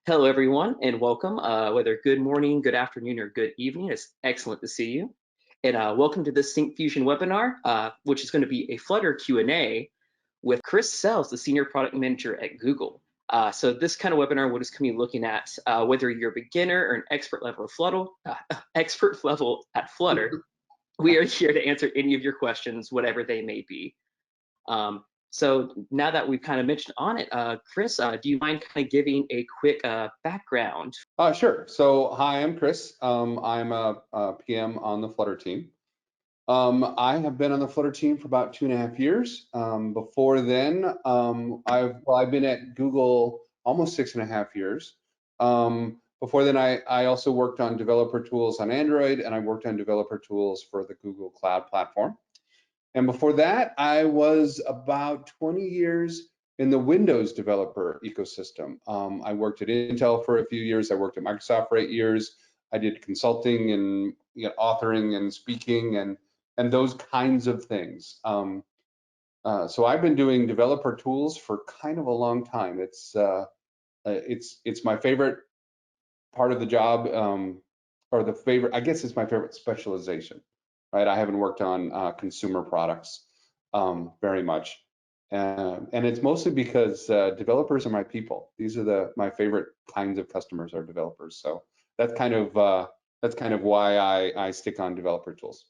Hello, everyone, and welcome. Whether good morning, good afternoon, or good evening, it's excellent to see you. And welcome to this Syncfusion webinar, which is going to be a Flutter Q&A with Chris Sells, the Senior Product Manager at Google. So this kind of webinar, we're just going to be looking at whether you're a beginner or an expert level at Flutter. We are here to answer any of your questions, whatever they may be. So now that we've kind of mentioned on it, Chris, do you mind kind of giving a quick background? Sure. So hi, I'm Chris. I'm a PM on the Flutter team. I have been on the Flutter team for about 2.5 years. Before then, I've been at Google almost 6.5 years. Before then, I also worked on developer tools on Android, and I worked on developer tools for the Google Cloud Platform. And before that, I was about 20 years in the Windows developer ecosystem. I worked at Intel for a few years. I worked at Microsoft for 8 years. I did consulting and authoring and speaking and those kinds of things. So I've been doing developer tools for kind of a long time. It's my favorite part of the job, I guess it's my favorite specialization. Right, I haven't worked on consumer products very much, and it's mostly because developers are my people. These are my favorite kinds of customers are developers. So that's kind of why I stick on developer tools.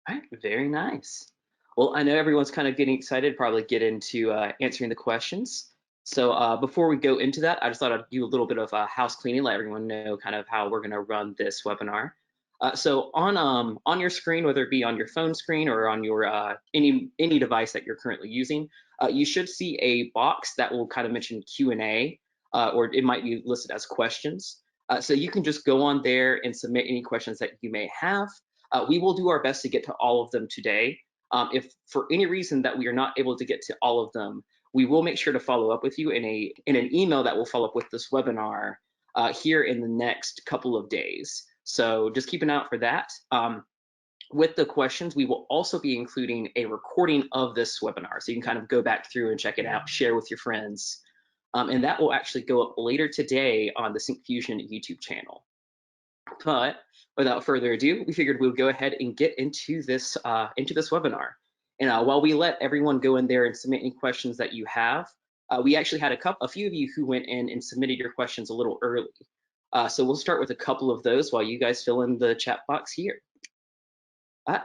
All right, very nice. Well, I know everyone's kind of getting excited, probably get into answering the questions. So before we go into that, I just thought I'd do a little bit of house cleaning, let everyone know kind of how we're going to run this webinar. So on your screen, whether it be on your phone screen or on your any device that you're currently using, you should see a box that will kind of mention Q&A, or it might be listed as questions. So you can just go on there and submit any questions that you may have. We will do our best to get to all of them today. If for any reason that we are not able to get to all of them, we will make sure to follow up with you in an email that will follow up with this webinar here in the next couple of days. So just keep an eye out for that. With the questions, we will also be including a recording of this webinar. So you can kind of go back through and check it out, share with your friends. And that will actually go up later today on the Syncfusion YouTube channel. But without further ado, we figured we'd go ahead and get into this webinar. And while we let everyone go in there and submit any questions that you have, we actually had a few of you who went in and submitted your questions a little early. So we'll start with a couple of those while you guys fill in the chat box here.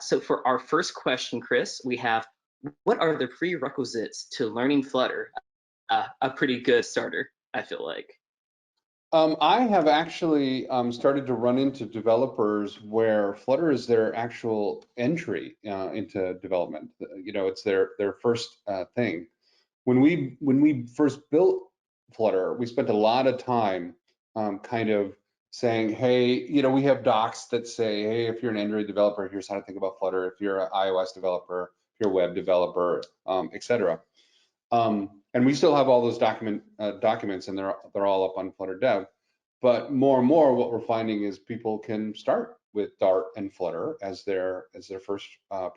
So for our first question, Chris, we have, what are the prerequisites to learning Flutter? A pretty good starter, I feel like. I have actually started to run into developers where Flutter is their actual entry into development. It's their first thing. When we first built Flutter, we spent a lot of time kind of saying, hey, we have docs that say, hey, if you're an Android developer, here's how to think about Flutter. If you're an iOS developer, if you're a web developer, etc. And we still have all those documents, and they're all up on Flutter Dev. But more and more, what we're finding is people can start with Dart and Flutter as their first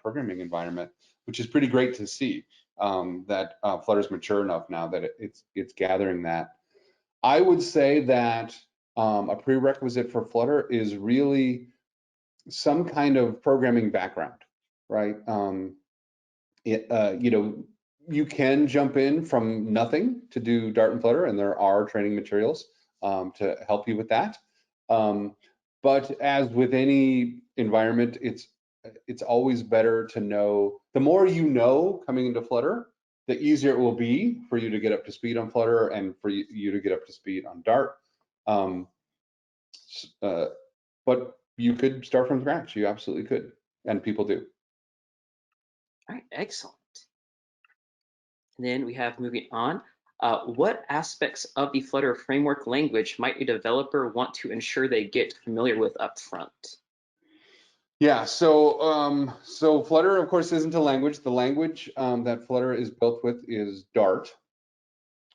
programming environment, which is pretty great to see. That Flutter's mature enough now that it's gathering that. I would say that a prerequisite for Flutter is really some kind of programming background, right? You can jump in from nothing to do Dart and Flutter, and there are training materials to help you with that. But as with any environment, it's always better to know. The more you know coming into Flutter, the easier it will be for you to get up to speed on Flutter and for you to get up to speed on Dart. But you could start from scratch. You absolutely could, and people do. All right, excellent. And then we have, moving on, what aspects of the Flutter framework language might a developer want to ensure they get familiar with upfront? Yeah, so Flutter, of course, isn't a language. The language that Flutter is built with is Dart,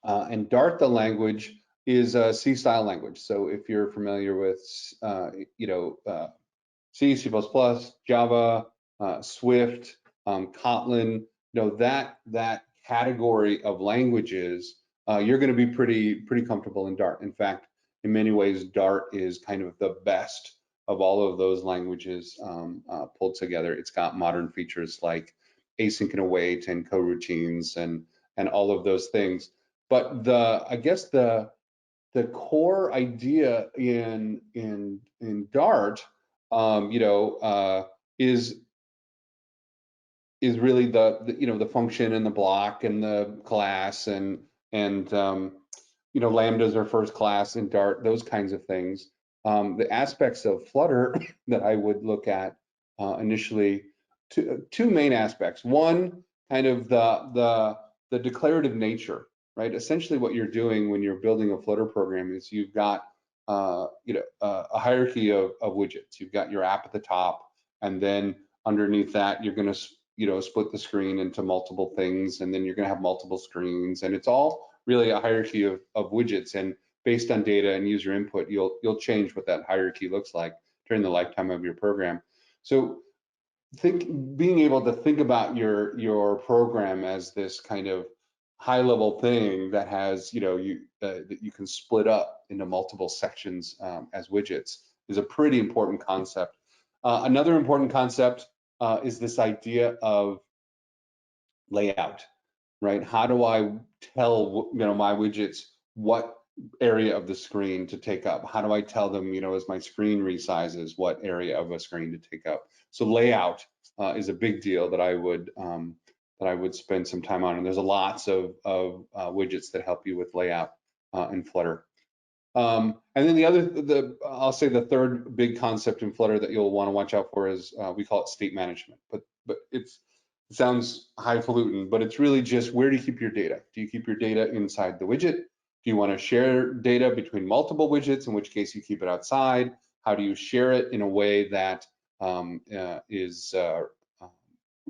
and Dart, the language, is a C-style language. So if you're familiar with, C, C++, Java, Swift, Kotlin, that category of languages you're going to be pretty comfortable in Dart. In fact, in many ways, Dart is kind of the best of all of those languages pulled together. It's got modern features like async and await and coroutines and all of those things. But I guess the core idea in Dart, is really the function and the block and the class and lambdas are first class in Dart, those kinds of things. The aspects of Flutter that I would look at initially, two main aspects. One, kind of the declarative nature, right? Essentially, what you're doing when you're building a Flutter program is you've got a hierarchy of widgets. You've got your app at the top, and then underneath that, you're going to split the screen into multiple things, and then you're going to have multiple screens, and it's all really a hierarchy of widgets. And based on data and user input, you'll change what that hierarchy looks like during the lifetime of your program. So being able to think about your program as this kind of high level thing that has that you can split up into multiple sections as widgets is a pretty important concept. Another important concept is this idea of layout, right? How do I tell my widgets what area of the screen to take up? How do I tell them, as my screen resizes, what area of a screen to take up? So layout is a big deal that I would spend some time on, and there's lots of widgets that help you with layout in Flutter. And then I'll say the third big concept in Flutter that you'll want to watch out for is we call it state management, but it sounds highfalutin, but it's really just, where do you keep your data? Do you keep your data inside the widget? Do you want to share data between multiple widgets, in which case you keep it outside? How do you share it in a way that is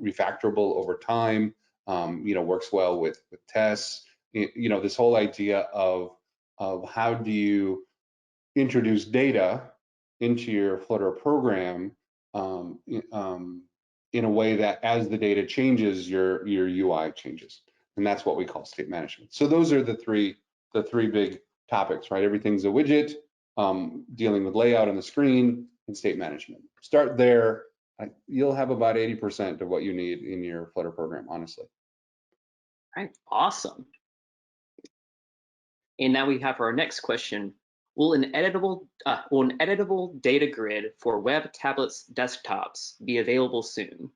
refactorable over time, works well with tests? This whole idea of how do you introduce data into your Flutter program in a way that as the data changes, your UI changes. And that's what we call state management. So those are the three big topics, right? Everything's a widget, dealing with layout on the screen, and state management. Start there. You'll have about 80% of what you need in your Flutter program, honestly. All right, awesome. And now we have our next question. Will an editable data grid for web, tablets, desktops be available soon?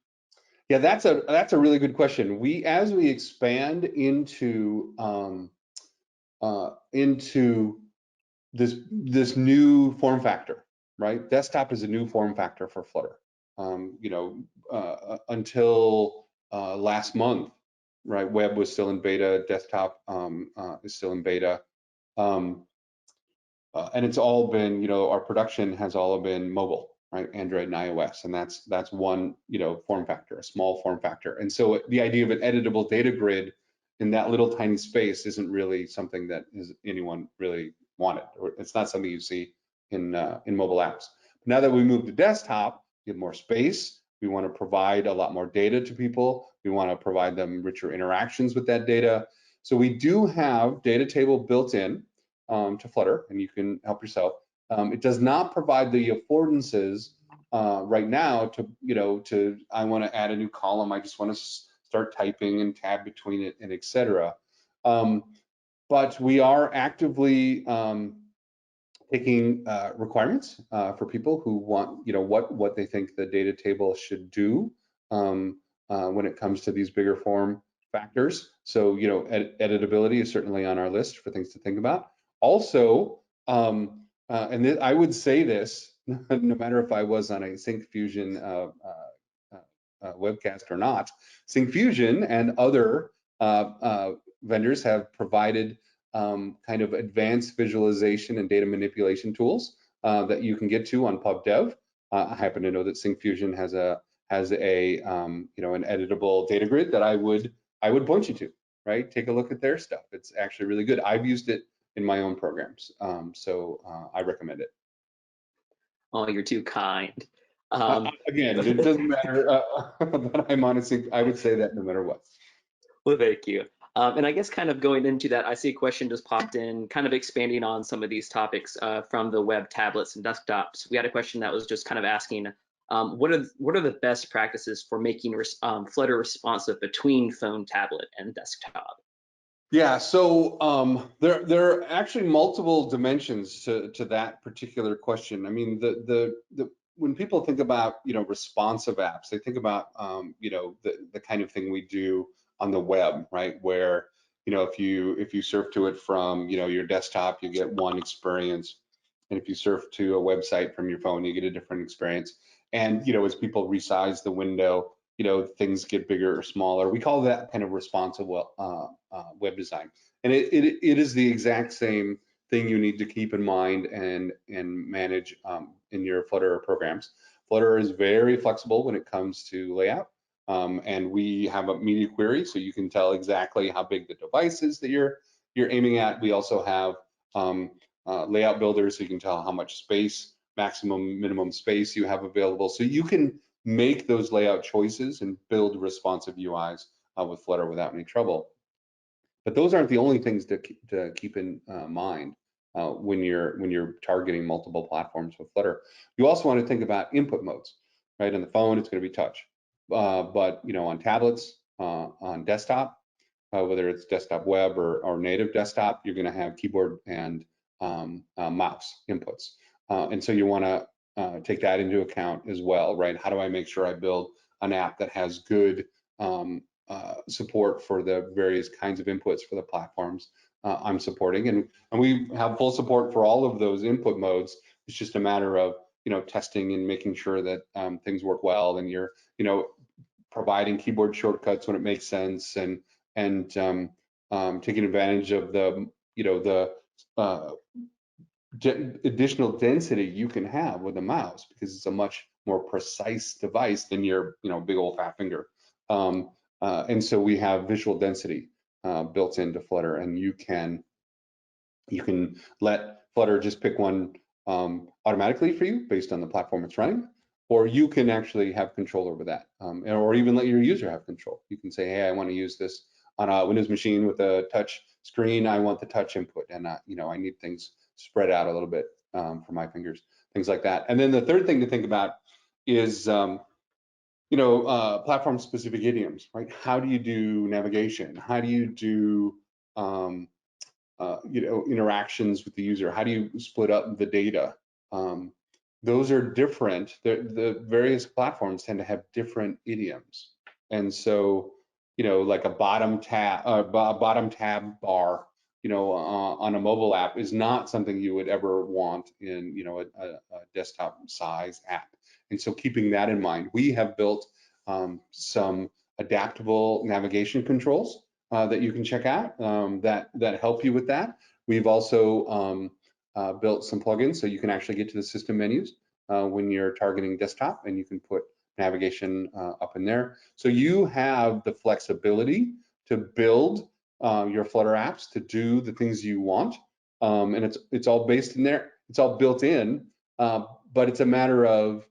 Yeah, that's a really good question. As we expand into this new form factor, right? Desktop is a new form factor for Flutter. Until last month, right? Web was still in beta. Desktop is still in beta. And it's all been, our production has all been mobile, right? Android and iOS, and that's one, form factor, a small form factor. And so the idea of an editable data grid in that little tiny space isn't really something that anyone really wanted, or it's not something you see in mobile apps. Now that we move to desktop, we have more space. We want to provide a lot more data to people. We want to provide them richer interactions with that data. So we do have data table built in to Flutter, and you can help yourself. It does not provide the affordances right now to I want to add a new column. I just want to start typing and tab between it and etc. But we are actively taking requirements for people who want, what they think the data table should do when it comes to these bigger form factors. So, editability is certainly on our list for things to think about. Also, I would say this, no matter if I was on a Syncfusion webcast or not, Syncfusion and other vendors have provided kind of advanced visualization and data manipulation tools that you can get to on PubDev. I happen to know that Syncfusion has an editable data grid that I would point you to, right? Take a look at their stuff. It's actually really good. I've used it in my own programs, so I recommend it. Oh, you're too kind. Again, it doesn't matter that I'm honestly, I would say that no matter what. Well, thank you. And I guess kind of going into that, I see a question just popped in, kind of expanding on some of these topics from the web tablets and desktops. We had a question that was just kind of asking, what are the best practices for making Flutter responsive between phone, tablet, and desktop? Yeah, so there are actually multiple dimensions to that particular question. I mean, the when people think about responsive apps, they think about the kind of thing we do on the web, right? Where if you surf to it from your desktop, you get one experience, and if you surf to a website from your phone, you get a different experience. And as people resize the window, things get bigger or smaller. We call that kind of responsive web design, and it is the exact same thing you need to keep in mind and manage in your Flutter programs. Flutter is very flexible when it comes to layout, and we have a media query, so you can tell exactly how big the device is that you're aiming at. We also have layout builders, so you can tell how much space, maximum, minimum space you have available, so you can make those layout choices and build responsive UIs with Flutter without any trouble. But those aren't the only things to keep in mind when you're targeting multiple platforms with Flutter. You also want to think about input modes, right? On the phone, it's going to be touch, but on tablets, on desktop, whether it's desktop web or native desktop, you're going to have keyboard and mouse inputs, and so you want to take that into account as well, right? How do I make sure I build an app that has good support for the various kinds of inputs for the platforms I'm supporting, and we have full support for all of those input modes. It's just a matter of testing and making sure that things work well, and you're providing keyboard shortcuts when it makes sense, and taking advantage of the additional density you can have with a mouse, because it's a much more precise device than your big old fat finger. And so we have visual density built into Flutter, and you can let Flutter just pick one automatically for you based on the platform it's running, or you can actually have control over that, or even let your user have control. You can say, hey, I want to use this on a Windows machine with a touch screen. I want the touch input, and I need things spread out a little bit for my fingers, things like that. And then the third thing to think about is platform-specific idioms, right? How do you do navigation? How do you do interactions with the user? How do you split up the data? Those are different. The various platforms tend to have different idioms, and so like a bottom tab bar, on a mobile app is not something you would ever want in a desktop size app. And so keeping that in mind, we have built some adaptable navigation controls that you can check out that help you with that. We've also built some plugins so you can actually get to the system menus when you're targeting desktop, and you can put navigation up in there. So you have the flexibility to build your Flutter apps to do the things you want, and it's all based in there. It's all built in, but it's a matter of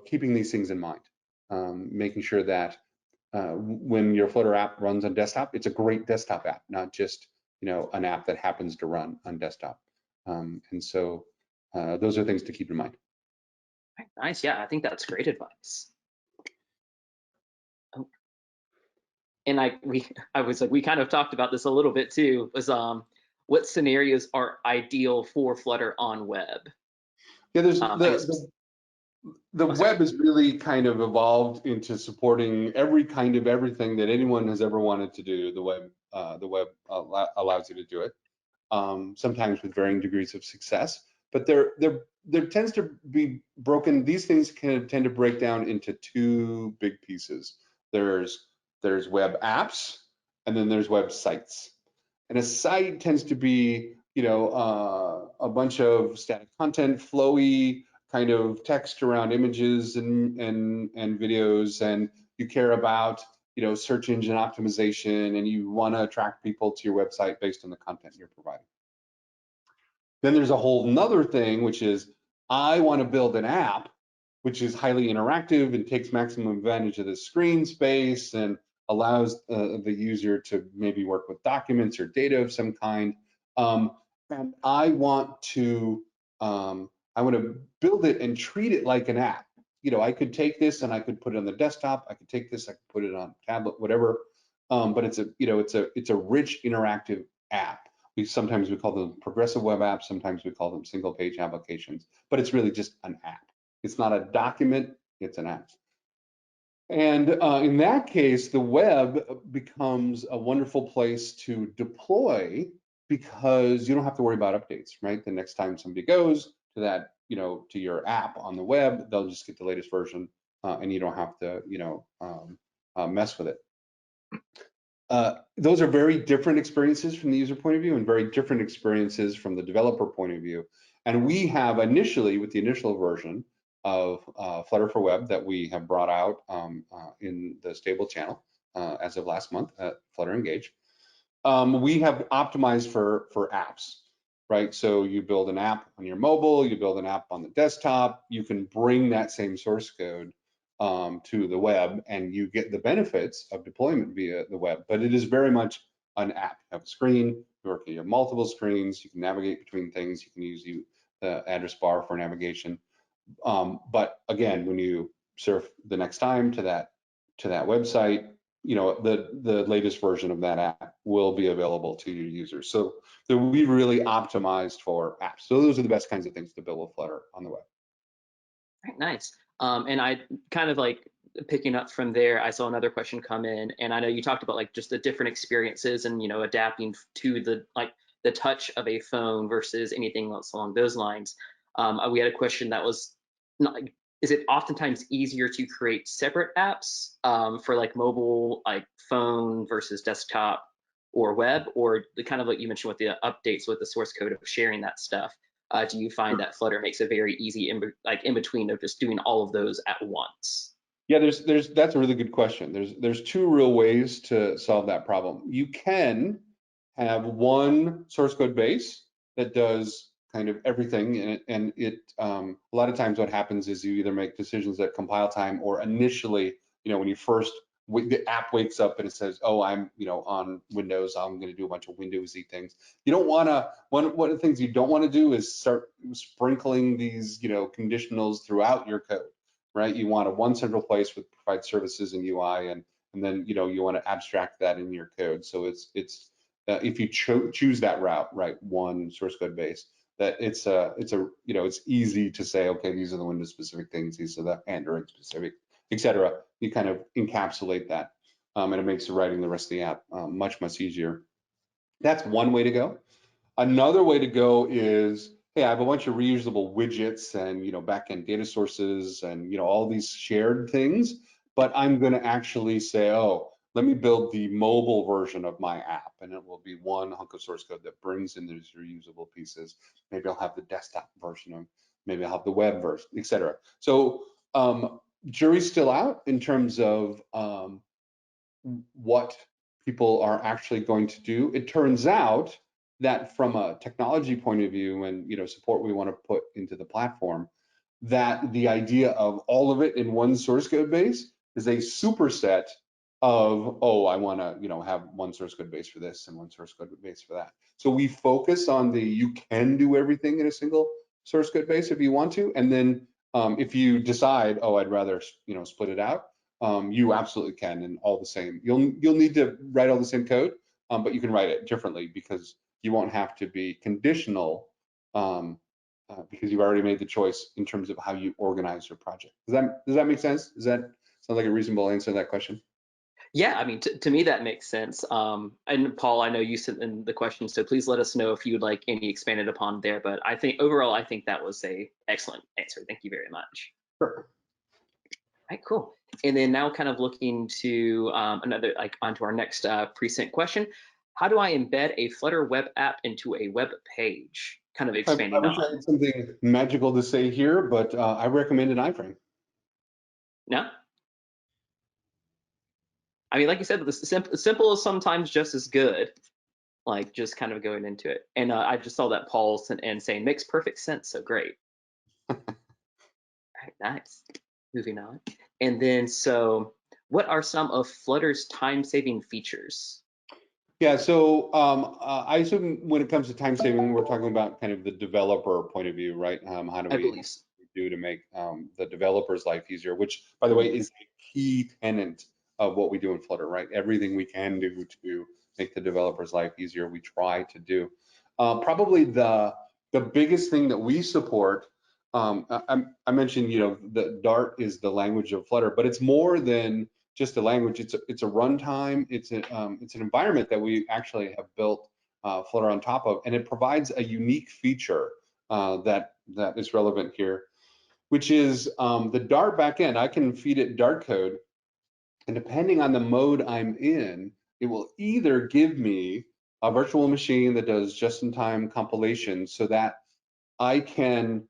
keeping these things in mind, making sure that when your Flutter app runs on desktop, it's a great desktop app, not just an app that happens to run on desktop. And so those are things to keep in mind. Nice. Yeah, I think that's great advice. Oh, and I was like, we kind of talked about this a little bit too, was what scenarios are ideal for Flutter on web? Yeah, there's the Oh, web has really kind of evolved into supporting every kind of everything that anyone has ever wanted to do. The web allows you to do it, sometimes with varying degrees of success. But there tends to be broken. These things can tend to break down into two big pieces. There's web apps, and then there's websites. And a site tends to be a bunch of static content, flowy kind of text around images and videos, and you care about search engine optimization, and you want to attract people to your website based on the content you're providing. Then there's a whole nother thing, which is I want to build an app which is highly interactive and takes maximum advantage of the screen space, and allows the user to maybe work with documents or data of some kind. And I want to build it and treat it like an app. I could take this and I could put it on the desktop. I could take this, I could put it on tablet, whatever. But it's a rich interactive app. Sometimes we call them progressive web apps. Sometimes we call them single page applications. But it's really just an app. It's not a document. It's an app. And in that case, the web becomes a wonderful place to deploy because you don't have to worry about updates, right? The next time somebody goes to that, to your app on the web, they'll just get the latest version, and you don't have to, mess with it. Those are very different experiences from the user point of view and very different experiences from the developer point of view. And we have initially, with the initial version of Flutter for Web that we have brought out in the stable channel as of last month at Flutter Engage, we have optimized for apps, right? So you build an app on your mobile, you build an app on the desktop, you can bring that same source code to the web, and you get the benefits of deployment via the web. But it is very much an app. You have a screen, you have multiple screens, you can navigate between things, you can use the address bar for navigation. But again, when you surf the next time to that website, the latest version of that app will be available to your users. So we really optimized for apps. So those are the best kinds of things to build with Flutter on the web. Right, nice. And I kind of like picking up from there, I saw another question come in, and I know you talked about like just the different experiences and adapting to the touch of a phone versus anything else along those lines. We had a question that was not like, is it oftentimes easier to create separate apps for like mobile, like phone versus desktop or web, or the kind of like you mentioned with the updates with the source code of sharing that stuff? Do you find that Flutter makes it very easy in between of just doing all of those at once? Yeah, that's a really good question. There's two real ways to solve that problem. You can have one source code base that does kind of everything in it, and a lot of times what happens is you either make decisions at compile time or initially, when you first the app wakes up and it says, oh, I'm on Windows, I'm going to do a bunch of Windowsy things. You don't want to. One of the things you don't want to do is start sprinkling these conditionals throughout your code, right? You want a one central place with provide services and UI, and then you want to abstract that in your code. So it's if you choose that route, right, one source code base, that it's easy to say, okay, these are the Windows specific things, these are the Android specific, etc. You kind of encapsulate that, and it makes writing the rest of the app much easier. That's one way to go. Another way to go is, hey, I have a bunch of reusable widgets and backend data sources and all these shared things, but I'm going to actually say, oh, let me build the mobile version of my app, and it will be one hunk of source code that brings in those reusable pieces. Maybe I'll have the desktop version of, maybe I'll have the web version, etc. So jury's still out in terms of what people are actually going to do. It turns out that from a technology point of view and support we want to put into the platform, that the idea of all of it in one source code base is a superset of, oh, I want to have one source code base for this and one source code base for that. So we focus on the you can do everything in a single source code base if you want to, and then if you decide, oh, I'd rather split it out, you absolutely can, and all the same. You'll need to write all the same code, but you can write it differently because you won't have to be conditional because you've already made the choice in terms of how you organize your project. Does that make sense? Does that sound like a reasonable answer to that question? Yeah, I mean, to me that makes sense. And Paul, I know you sent in the question, so please let us know if you'd like any expanded upon there. But I think overall, I think that was a excellent answer. Thank you very much. Sure. All right, cool. And then now kind of looking to another, like onto our next present question. How do I embed a Flutter web app into a web page? Kind of I expanding wish I on. had something magical to say here, but I recommend an iframe. No? I mean, like you said, the simple is sometimes just as good. Like just kind of going into it. And I just saw that Paul sent in saying makes perfect sense. So great. All right, nice. Moving on. And then so what are some of Flutter's time-saving features? Yeah, so I assume when it comes to time saving, we're talking about kind of the developer point of view, right? How do I we believe so. do to make the developer's life easier, which, by the way, is a key tenet of what we do in Flutter, right? Everything we can do to make the developer's life easier, we try to do. Probably the biggest thing that we support, I mentioned, the Dart is the language of Flutter, but it's more than just a language. It's a runtime. It's an environment that we actually have built Flutter on top of, and it provides a unique feature that is relevant here, which is the Dart backend. I can feed it Dart code, and depending on the mode I'm in, it will either give me a virtual machine that does just-in-time compilation so that I can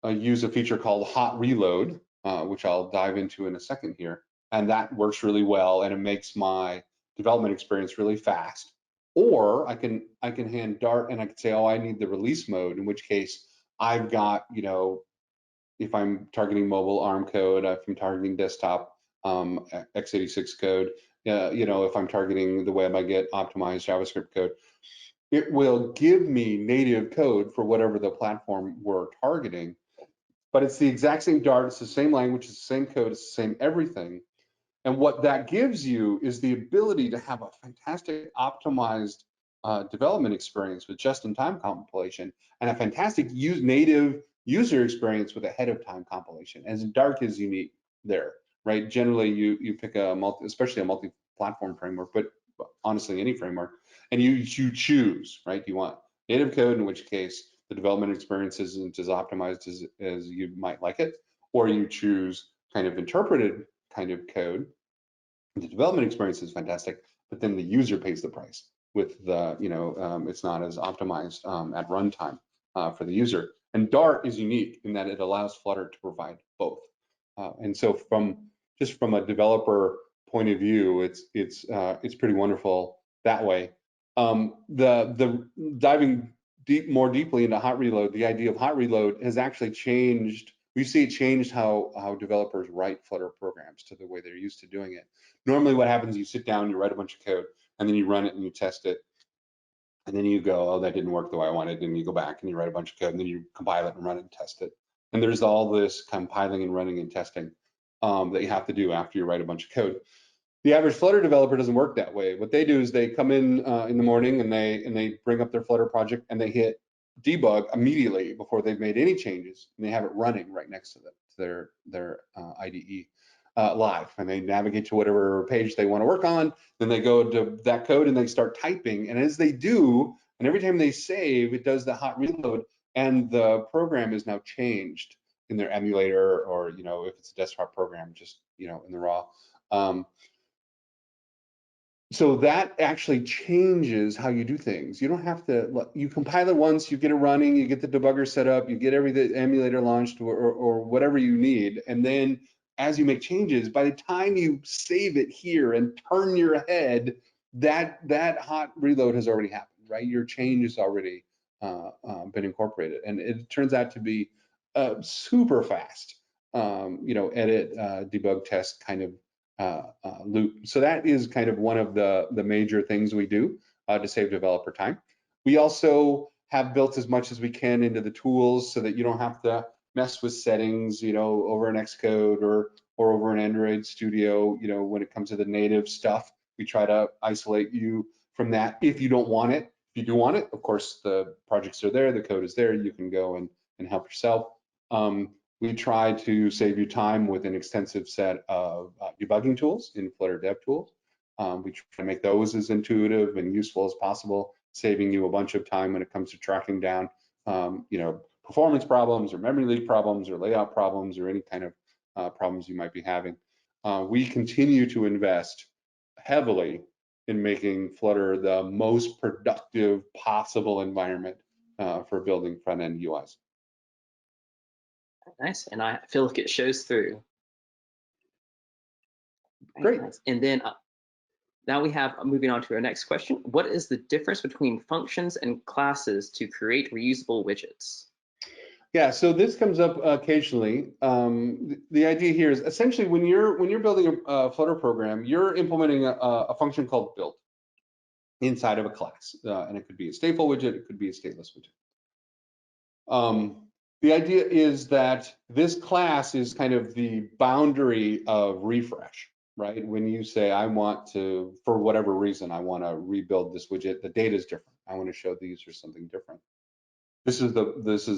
use a feature called hot reload, which I'll dive into in a second here. And that works really well, and it makes my development experience really fast. Or I can hand Dart and I can say, oh, I need the release mode, in which case I've got, if I'm targeting mobile ARM code, if I'm targeting desktop x86 code, if I'm targeting the web, I get optimized JavaScript code. It will give me native code for whatever the platform we're targeting, but it's the exact same Dart, it's the same language, it's the same code, it's the same everything. And what that gives you is the ability to have a fantastic optimized development experience with just-in-time compilation and a fantastic native user experience with ahead of time compilation. As Dart is unique there, right? Generally, you pick especially a multi-platform framework, but honestly any framework, and you choose, right? Do you want native code, in which case the development experience isn't as optimized as you might like it, or you choose kind of interpreted kind of code. The development experience is fantastic, but then the user pays the price with it's not as optimized at runtime for the user. And Dart is unique in that it allows Flutter to provide both. And so from a developer point of view, it's pretty wonderful that way. The diving more deeply into hot reload, the idea of hot reload has actually changed. We see it changed how developers write Flutter programs to the way they're used to doing it. Normally what happens, you sit down, you write a bunch of code, and then you run it and you test it. And then you go, oh, that didn't work the way I wanted. And you go back and you write a bunch of code, and then you compile it and run it and test it. And there's all this compiling and running and testing that you have to do after you write a bunch of code. The average Flutter developer doesn't work that way. What they do is they come in the morning and they bring up their Flutter project and they hit debug immediately before they've made any changes, and they have it running right next to their IDE live, and they navigate to whatever page they want to work on. Then they go to that code and they start typing, and as they do, and every time they save, it does the hot reload, and the program is now changed in their emulator, or if it's a desktop program, just in the raw. So that actually changes how you do things. You don't have to, you compile it once, you get it running, you get the debugger set up, you get the emulator launched or whatever you need. And then as you make changes, by the time you save it here and turn your head, that hot reload has already happened, right? Your change has already been incorporated. And it turns out to be super fast, edit, debug, test kind of loop. So that is kind of one of the major things we do to save developer time. We also have built as much as we can into the tools so that you don't have to mess with settings, over an Xcode or over an Android Studio. When it comes to the native stuff, we try to isolate you from that if you don't want it. If you do want it, of course, the projects are there, the code is there, you can go and help yourself. We try to save you time with an extensive set of debugging tools in Flutter DevTools. We try to make those as intuitive and useful as possible, saving you a bunch of time when it comes to tracking down, performance problems or memory leak problems or layout problems or any kind of problems you might be having. We continue to invest heavily in making Flutter the most productive possible environment for building front-end UIs. Nice, and I feel like it shows through. Great. Nice. And then now we have, moving on to our next question, what is the difference between functions and classes to create reusable widgets? Yeah, so this comes up occasionally. The idea here is essentially when you're building a Flutter program, you're implementing a function called build inside of a class, and it could be a stateful widget, it could be a stateless widget. The idea is that this class is kind of the boundary of refresh, right? When you say, I want to, for whatever reason, I want to rebuild this widget, the data is different. I want to show the user something different. This is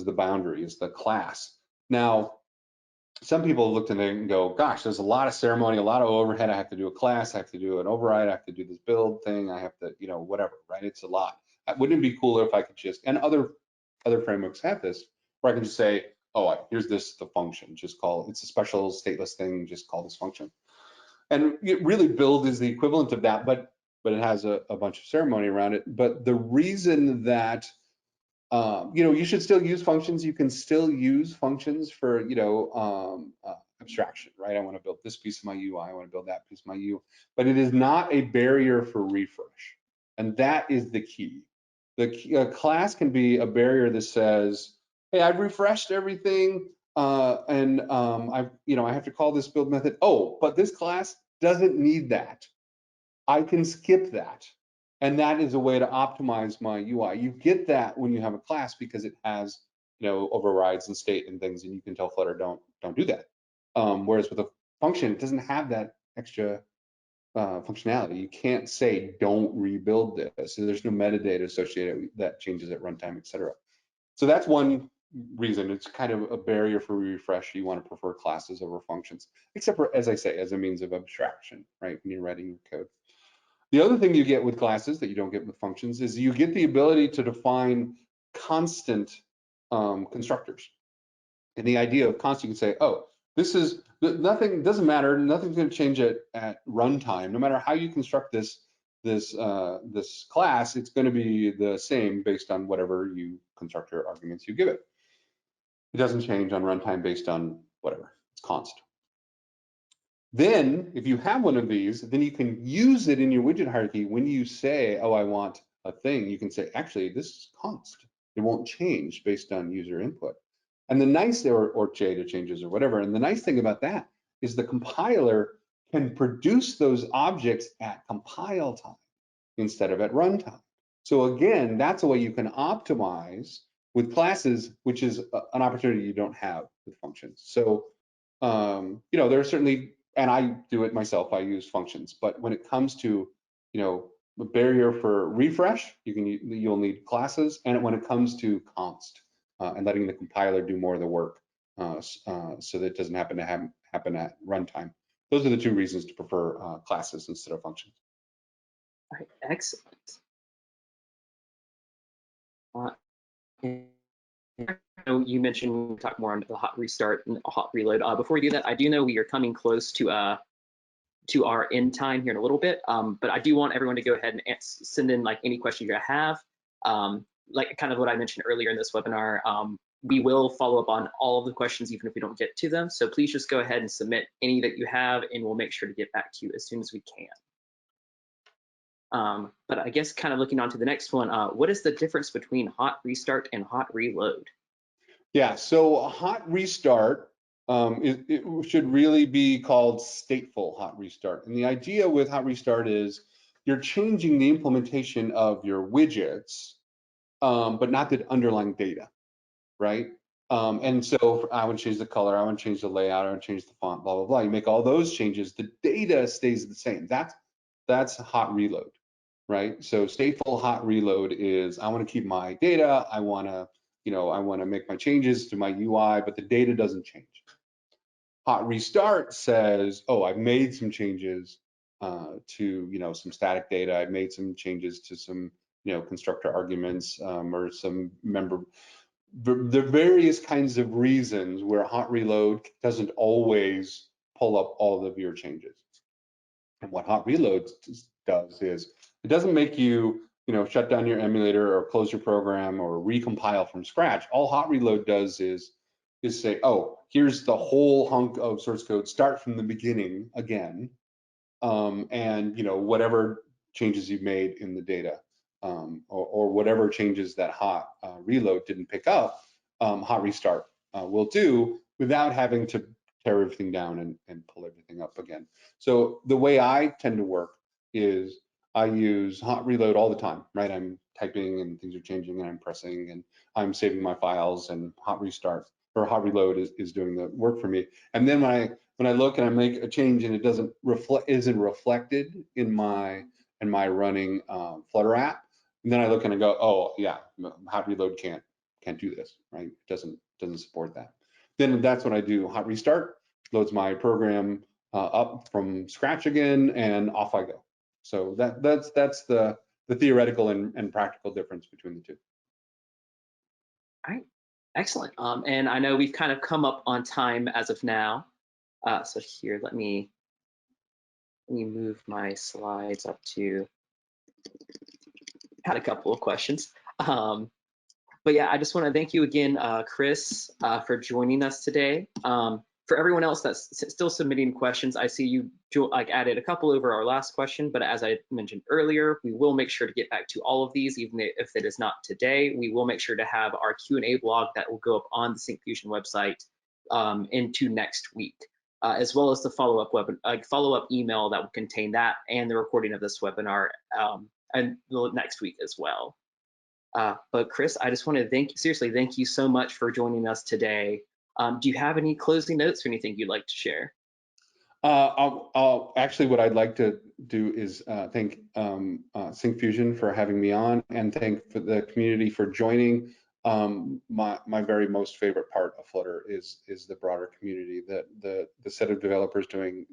the boundary, is the class. Now, some people looked at it and go, gosh, there's a lot of ceremony, a lot of overhead. I have to do a class, I have to do an override, I have to do this build thing, I have to, whatever, right? It's a lot. Wouldn't it be cooler if I could just, and other frameworks have this, where I can just say, oh, here's the function, just call, it's a special stateless thing, just call this function. And really build is the equivalent of that, but it has a bunch of ceremony around it. But the reason that you should still use functions. You can still use functions for, abstraction, right? I want to build this piece of my UI. I want to build that piece of my UI, but it is not a barrier for refresh. And that is the key. The class can be a barrier that says, hey, I've refreshed everything, and I have to call this build method. Oh, but this class doesn't need that. I can skip that. And that is a way to optimize my UI. You get that when you have a class because it has, overrides and state and things, and you can tell Flutter don't do that. Whereas with a function, it doesn't have that extra functionality. You can't say don't rebuild this. So there's no metadata associated that changes at runtime, etc. So that's one reason. It's kind of a barrier for refresh. You want to prefer classes over functions, except for, as I say, as a means of abstraction, right? When you're writing your code. The other thing you get with classes that you don't get with functions is you get the ability to define constant constructors. And the idea of constant, you can say, oh, this is nothing, doesn't matter, nothing's going to change at runtime. No matter how you construct this class, it's going to be the same based on whatever you constructor arguments you give it. It doesn't change on runtime based on whatever, it's constant. Then, if you have one of these, then you can use it in your widget hierarchy. When you say, oh, I want a thing, you can say, actually, this is const. It won't change based on user input. And the nice, or J changes or whatever. And the nice thing about that is the compiler can produce those objects at compile time instead of at runtime. So again, that's a way you can optimize with classes, which is an opportunity you don't have with functions. So, there are certainly, and I do it myself, I use functions, but when it comes to, the barrier for refresh, you'll need classes, and when it comes to const and letting the compiler do more of the work, so that it doesn't happen at runtime. Those are the two reasons to prefer classes instead of functions. All right, excellent. You mentioned we talk more on the hot restart and hot reload. Before we do that, I do know we are coming close to our end time here in a little bit, but I do want everyone to go ahead and send in like any questions you have. Like kind of what I mentioned earlier in this webinar, we will follow up on all of the questions even if we don't get to them. So please just go ahead and submit any that you have, and we'll make sure to get back to you as soon as we can. But I guess kind of looking on to the next one, what is the difference between hot restart and hot reload? Yeah, so a hot restart, it should really be called stateful hot restart. And the idea with hot restart is you're changing the implementation of your widgets, but not the underlying data, right? And so I would change the color, I would change the layout, I would change the font, blah, blah, blah. You make all those changes, the data stays the same. That's a hot reload, right? So stateful hot reload is I want to keep my data, I want to make my changes to my UI, but the data doesn't change. Hot restart says, oh, I've made some changes to some static data. I've made some changes to some constructor arguments or some member. The various kinds of reasons where hot reload doesn't always pull up all of your changes. And what hot reload does is it doesn't make you shut down your emulator or close your program or recompile from scratch. All hot reload does is say, oh, here's the whole hunk of source code, start from the beginning again, and whatever changes you've made in the data, or whatever changes that hot reload didn't pick up, hot restart will do without having to tear everything down and pull everything up again. So the way I tend to work is I use hot reload all the time, right? I'm typing and things are changing and I'm pressing and I'm saving my files, and hot restart or hot reload is doing the work for me. And then when I look and I make a change and it isn't reflected in my running Flutter app, and then I look and I go, oh yeah, hot reload can't do this, right? It doesn't support that. Then that's when I do hot restart, loads my program up from scratch again, and off I go. So that's the theoretical and practical difference between the two. All right, excellent. And I know we've kind of come up on time as of now. So here, let me move my slides up to, had a couple of questions. But yeah, I just want to thank you again, Chris, for joining us today. For everyone else that's still submitting questions, I see you added a couple over our last question, but as I mentioned earlier, we will make sure to get back to all of these, even if it is not today. We will make sure to have our Q&A blog that will go up on the Syncfusion website into next week, as well as the follow-up email that will contain that and the recording of this webinar and next week as well. But Chris, I just want to seriously thank you so much for joining us today. Do you have any closing notes or anything you'd like to share? I'll actually, what I'd like to do is thank Syncfusion for having me on, and thank the community for joining. My very most favorite part of Flutter is the broader community, the set of developers doing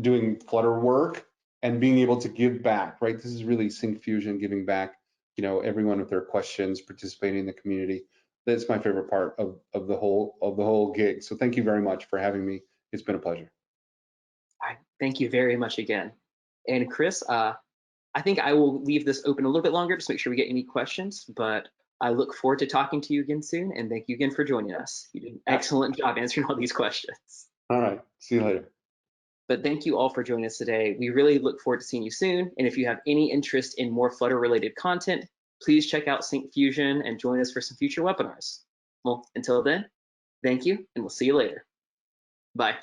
doing Flutter work and being able to give back, right? This is really Syncfusion giving back, everyone with their questions, participating in the community. That's my favorite part of the whole gig. So thank you very much for having me. It's been a pleasure. Thank you very much again. And Chris, I think I will leave this open a little bit longer just to make sure we get any questions, but I look forward to talking to you again soon, and thank you again for joining us. You did an excellent job answering all these questions. All right, see you later. But thank you all for joining us today. We really look forward to seeing you soon, and if you have any interest in more Flutter-related content, please check out Syncfusion and join us for some future webinars. Well, until then, thank you, and we'll see you later. Bye.